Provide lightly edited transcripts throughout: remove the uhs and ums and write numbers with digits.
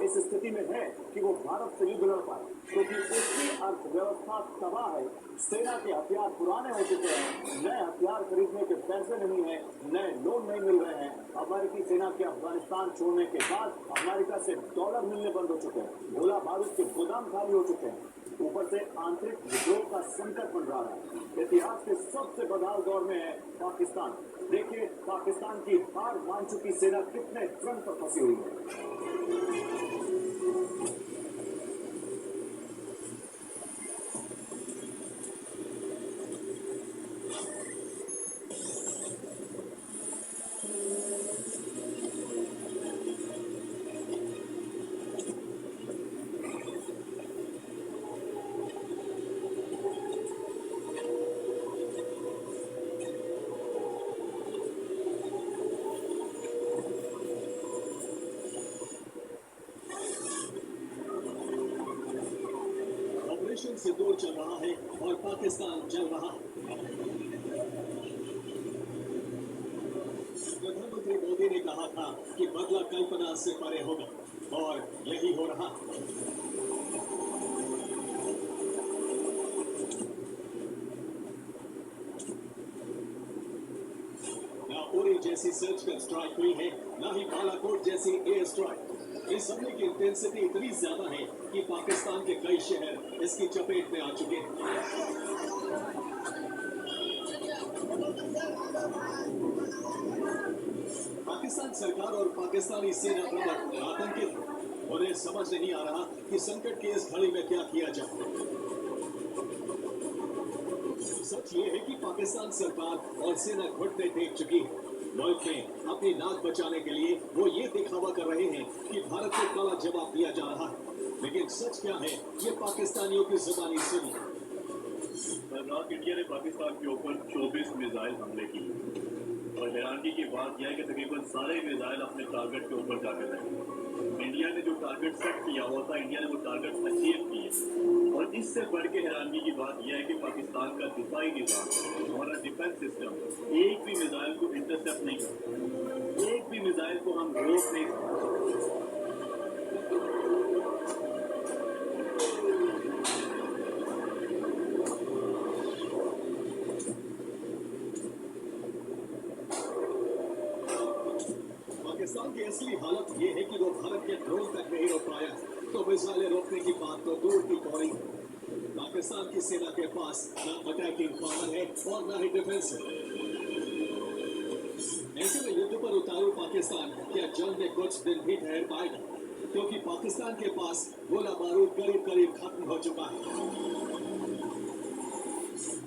इस स्थिति में है कि वो भारत से युद्ध लड़ पाए, क्योंकि उसकी अर्थव्यवस्था तबाह है। सेना के हथियार पुराने हो चुके हैं, नए हथियार खरीदने के पैसे नहीं है, नए लोन नहीं मिल रहे हैं। अमेरिकी सेना के अफगानिस्तान छोड़ने के बाद अमेरिका से डॉलर मिलने बंद हो चुके हैं, गोला बारूद के गोदाम खाली हो चुके हैं, ऊपर से आंतरिक विद्रोह का संकट बन रहा है। इतिहास के सबसे बदहाल दौर में है पाकिस्तान। देखिए पाकिस्तान की हार मान चुकी सेना कितने फ्रंट पर फंसी हुई है। ऑपरेशन सिंदूर चल रहा है और पाकिस्तान जल रहा है। प्रधानमंत्री मोदी ने कहा था कि बदला कल्पना से परे होगा और यही हो रहा। ना उरी जैसी सर्जिकल स्ट्राइक हुई है, ना ही बालाकोट जैसी एयर स्ट्राइक। इस हमले की इंटेंसिटी इतनी ज्यादा है कि पाकिस्तान के कई शहर इसकी चपेट में आ चुके हैं। पाकिस्तान सरकार और पाकिस्तानी सेना प्रमुख आतंकित हैं। उन्हें समझ नहीं आ रहा कि संकट की इस घड़ी में क्या किया जाए। सच ये है कि पाकिस्तान सरकार और सेना घुटने टेक चुकी है। मुल्क में अपनी नाक बचाने के लिए वो ये दिखावा कर रहे हैं कि भारत को कड़ा जवाब दिया जा रहा है, लेकिन सच क्या है ये पाकिस्तानियों की जुबानी सुनिए। रात इंडिया ने पाकिस्तान के ऊपर 24 मिसाइल हमले किए और हैरानगी की बात यह है कि तकरीबन सारे मिसाइल अपने टारगेट के ऊपर जाकर रहे। इंडिया ने जो टारगेट सेट किया हुआ था, इंडिया ने वो टारगेट अचीव किए। और इससे बढ़ के हैरानगी की बात यह है कि पाकिस्तान का दिफाई निज़ाम, हमारा डिफेंस सिस्टम एक भी मिसाइल को इंटरसेप्ट नहीं करता, एक भी मिसाइल को हम रोक नहीं सकते। पाकिस्तान की असली हालत ये है कि वो भारत के ड्रोन तक नहीं रोक पाया, तो मिसाइलें रोकने की बात तो दूर की पौड़ी। पाकिस्तान की सेना के पास न अटैकिंग पावर है और न ही डिफेंस है। ऐसे में युद्ध पर उतारू पाकिस्तान क्या जंग में कुछ दिन भी ठहर पाएगा, क्योंकि पाकिस्तान के पास गोला बारूद करीब करीब खत्म हो चुका है।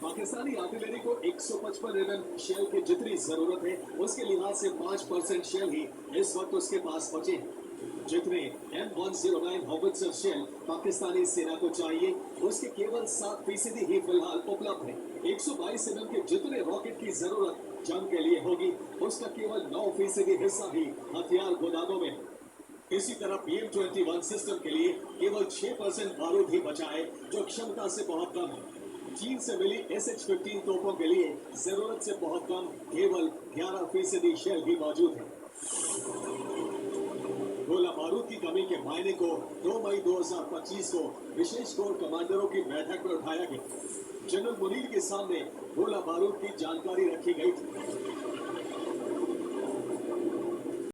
पाकिस्तानी आर्टिलरी को 155 mm शेल की जितनी जरूरत है, उसके लिहाज से 5% शेल ही इस वक्त उसके पास बचे हैं। जितने M109 हॉवित्जर शेल पाकिस्तानी सेना को चाहिए, उसके केवल 7% ही फिलहाल उपलब्ध है। 122 mm के जितने रॉकेट की जरूरत जंग के लिए होगी, उसका केवल 9% हिस्सा ही हथियार गोदामों में है। इसी तरह PM21 सिस्टम के लिए केवल 6% बारूद ही बचा है, जो क्षमता से बहुत कम है। चीन से मिली SH-15 तोपों के लिए जरूरत से बहुत कम केवल 11% शेल ही मौजूद है। गोला बारूद की कमी के मायने को 2 मई 2025 को विशेष कोर कमांडरों की बैठक में उठाया गया। जनरल मुनीर के सामने गोला बारूद की जानकारी रखी गई थी।